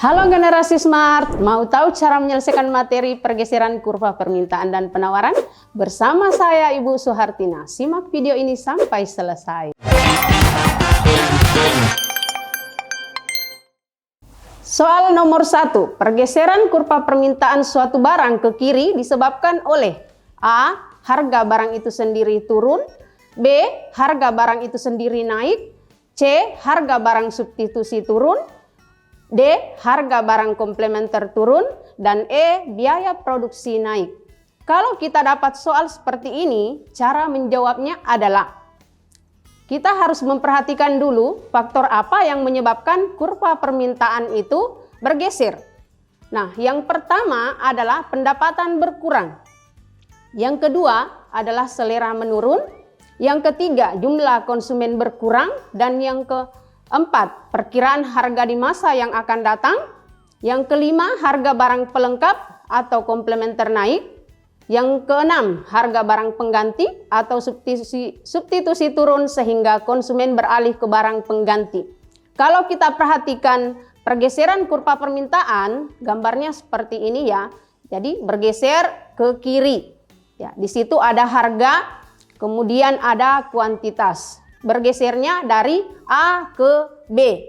Halo generasi smart, mau tahu cara menyelesaikan materi pergeseran kurva permintaan dan penawaran? Bersama saya Ibu Suhartina, simak video ini sampai selesai. Soal nomor 1, pergeseran kurva permintaan suatu barang ke kiri disebabkan oleh A. Harga barang itu sendiri turun, B. Harga barang itu sendiri naik, C. Harga barang substitusi turun, D. Harga barang komplementer turun, dan E. Biaya produksi naik. Kalau kita dapat soal seperti ini, cara menjawabnya adalah kita harus memperhatikan dulu faktor apa yang menyebabkan kurva permintaan itu bergeser. Nah, yang pertama adalah pendapatan berkurang. Yang kedua adalah selera menurun. Yang ketiga, jumlah konsumen berkurang. Dan yang keempat, perkiraan harga di masa yang akan datang. Yang kelima, harga barang pelengkap atau komplementer naik. Yang keenam, harga barang pengganti atau substitusi turun sehingga konsumen beralih ke barang pengganti. Kalau kita perhatikan pergeseran kurva permintaan, gambarnya seperti ini ya. Jadi bergeser ke kiri. Ya, di situ ada harga, kemudian ada kuantitas. Bergesernya dari A ke B.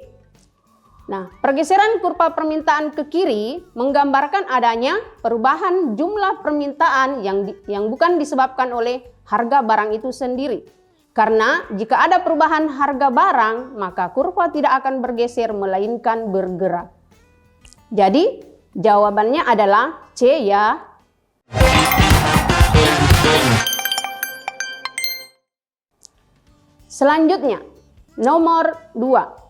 Nah, pergeseran kurva permintaan ke kiri menggambarkan adanya perubahan jumlah permintaan yang bukan disebabkan oleh harga barang itu sendiri. Karena jika ada perubahan harga barang, maka kurva tidak akan bergeser melainkan bergerak. Jadi, jawabannya adalah C ya. Selanjutnya, nomor 2.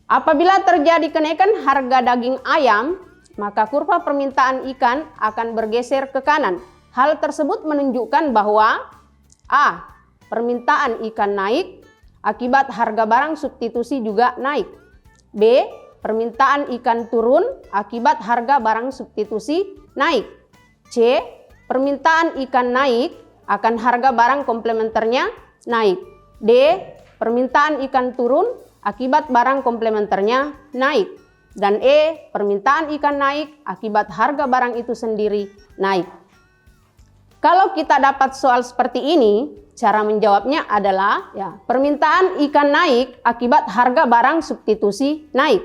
Apabila terjadi kenaikan harga daging ayam, maka kurva permintaan ikan akan bergeser ke kanan. Hal tersebut menunjukkan bahwa A. Permintaan ikan naik, akibat harga barang substitusi juga naik. B. Permintaan ikan turun, akibat harga barang substitusi naik. C. Permintaan ikan naik, akan harga barang komplementernya naik. D. Permintaan ikan turun, akibat barang komplementernya naik. Dan E. Permintaan ikan naik, akibat harga barang itu sendiri naik. Kalau kita dapat soal seperti ini, cara menjawabnya adalah permintaan ikan naik akibat harga barang substitusi naik.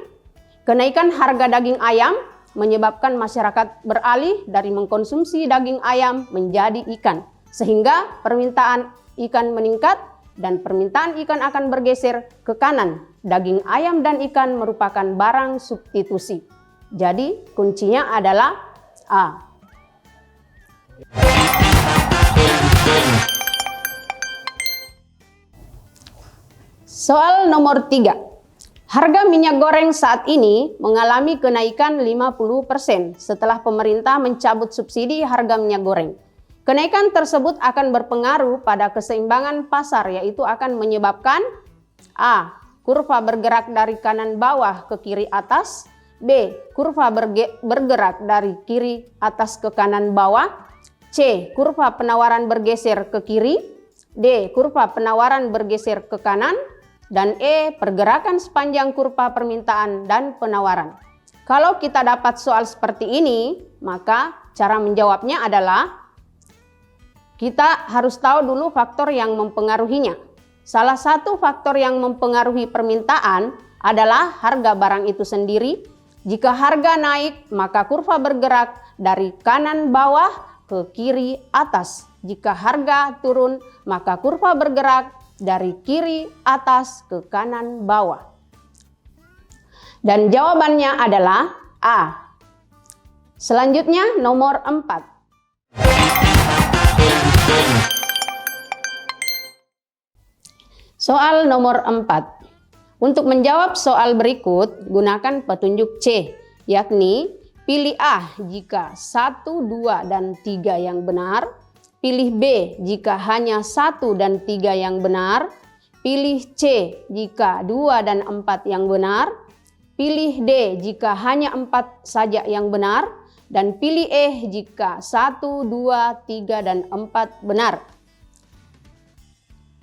Kenaikan harga daging ayam menyebabkan masyarakat beralih dari mengkonsumsi daging ayam menjadi ikan. Sehingga permintaan ikan meningkat dan permintaan ikan akan bergeser ke kanan. Daging ayam dan ikan merupakan barang substitusi. Jadi kuncinya adalah A. Soal nomor 3. Harga minyak goreng saat ini mengalami kenaikan 50% setelah pemerintah mencabut subsidi harga minyak goreng. Kenaikan tersebut akan berpengaruh pada keseimbangan pasar, yaitu akan menyebabkan A. Kurva bergerak dari kanan bawah ke kiri atas. B. Kurva bergerak dari kiri atas ke kanan bawah. C. Kurva penawaran bergeser ke kiri. D. Kurva penawaran bergeser ke kanan. Dan E. Pergerakan sepanjang kurva permintaan dan penawaran. Kalau kita dapat soal seperti ini, maka cara menjawabnya adalah kita harus tahu dulu faktor yang mempengaruhinya. Salah satu faktor yang mempengaruhi permintaan adalah harga barang itu sendiri. Jika harga naik, maka kurva bergerak dari kanan bawah ke kiri atas. Jika harga turun, maka kurva bergerak dari kiri atas ke kanan bawah. Dan jawabannya adalah A. Selanjutnya nomor 4. Soal nomor 4. Untuk menjawab soal berikut, gunakan petunjuk C, yakni pilih A jika 1, 2, dan 3 yang benar, pilih B jika hanya 1 dan 3 yang benar, pilih C jika 2 dan 4 yang benar, pilih D jika hanya 4 saja yang benar, dan pilih E jika 1, 2, 3, dan 4 benar.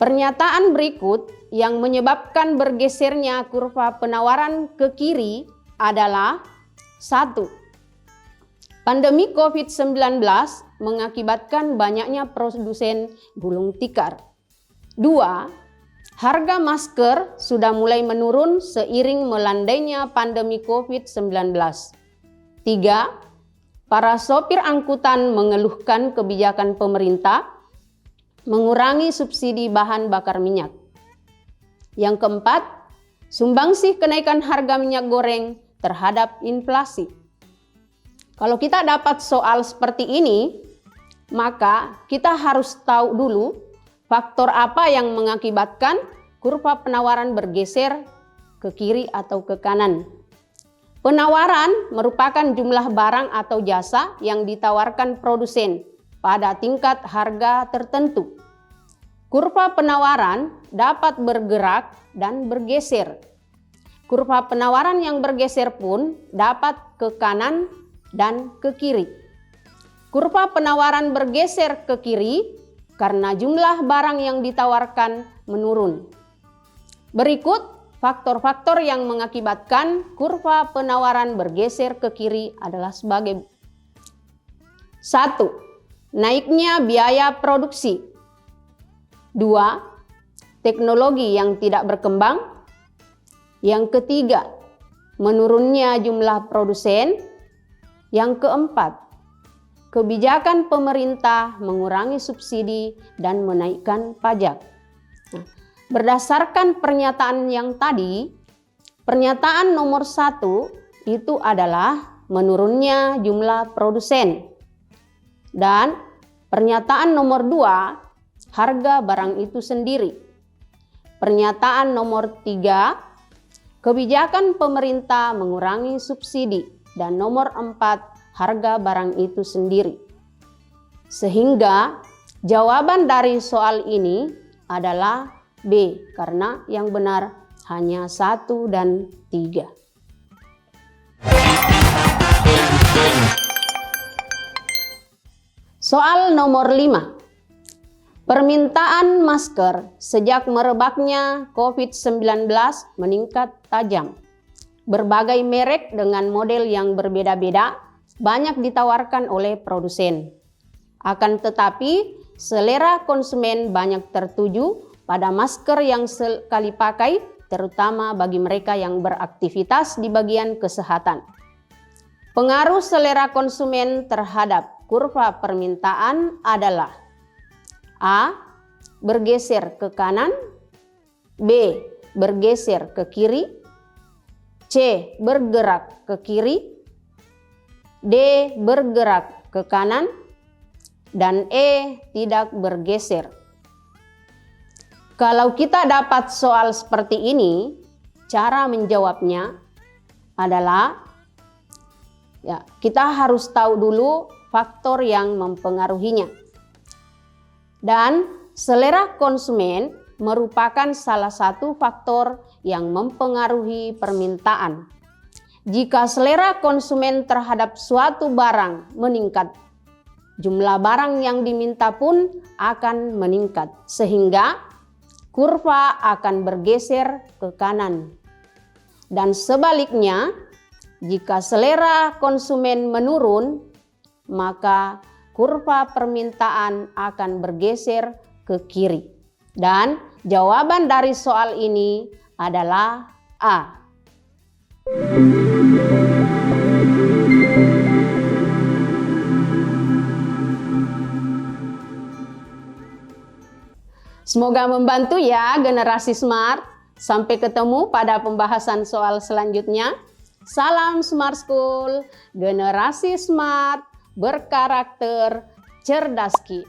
Pernyataan berikut yang menyebabkan bergesernya kurva penawaran ke kiri adalah 1. Pandemi COVID-19 mengakibatkan banyaknya produsen gulung tikar. 2. Harga masker sudah mulai menurun seiring melandainya pandemi COVID-19. 3. Para sopir angkutan mengeluhkan kebijakan pemerintah mengurangi subsidi bahan bakar minyak. Yang keempat, sumbangsih kenaikan harga minyak goreng terhadap inflasi. Kalau kita dapat soal seperti ini, maka kita harus tahu dulu faktor apa yang mengakibatkan kurva penawaran bergeser ke kiri atau ke kanan. Penawaran merupakan jumlah barang atau jasa yang ditawarkan produsen pada tingkat harga tertentu. Kurva penawaran dapat bergerak dan bergeser. Kurva penawaran yang bergeser pun dapat ke kanan dan ke kiri. Kurva penawaran bergeser ke kiri karena jumlah barang yang ditawarkan menurun. Berikut faktor-faktor yang mengakibatkan kurva penawaran bergeser ke kiri adalah sebagai 1. Naiknya biaya produksi. 2. Teknologi yang tidak berkembang. Yang ketiga, menurunnya jumlah produsen. Yang keempat, kebijakan pemerintah mengurangi subsidi dan menaikkan pajak. Berdasarkan pernyataan yang tadi, pernyataan nomor 1 itu adalah menurunnya jumlah produsen. Dan pernyataan nomor 2, harga barang itu sendiri. Pernyataan nomor 3, kebijakan pemerintah mengurangi subsidi. Dan nomor 4, harga barang itu sendiri. Sehingga jawaban dari soal ini adalah B, karena yang benar hanya 1 dan 3. Soal nomor 5. Permintaan masker sejak merebaknya COVID-19 meningkat tajam. Berbagai merek dengan model yang berbeda-beda banyak ditawarkan oleh produsen. Akan tetapi, selera konsumen banyak tertuju pada masker yang sekali pakai, terutama bagi mereka yang beraktivitas di bagian kesehatan. Pengaruh selera konsumen terhadap kurva permintaan adalah A. Bergeser ke kanan, B. Bergeser ke kiri, C. Bergerak ke kiri, D. Bergerak ke kanan, dan E. Tidak bergeser. Kalau kita dapat soal seperti ini, cara menjawabnya adalah kita harus tahu dulu faktor yang mempengaruhinya. Dan selera konsumen merupakan salah satu faktor yang mempengaruhi permintaan. Jika selera konsumen terhadap suatu barang meningkat, jumlah barang yang diminta pun akan meningkat, sehingga kurva akan bergeser ke kanan. Dan sebaliknya, jika selera konsumen menurun, maka kurva permintaan akan bergeser ke kiri. Dan jawaban dari soal ini adalah A. Semoga membantu ya generasi smart. Sampai ketemu pada pembahasan soal selanjutnya. Salam Smart School, generasi smart, berkarakter, cerdas Ki.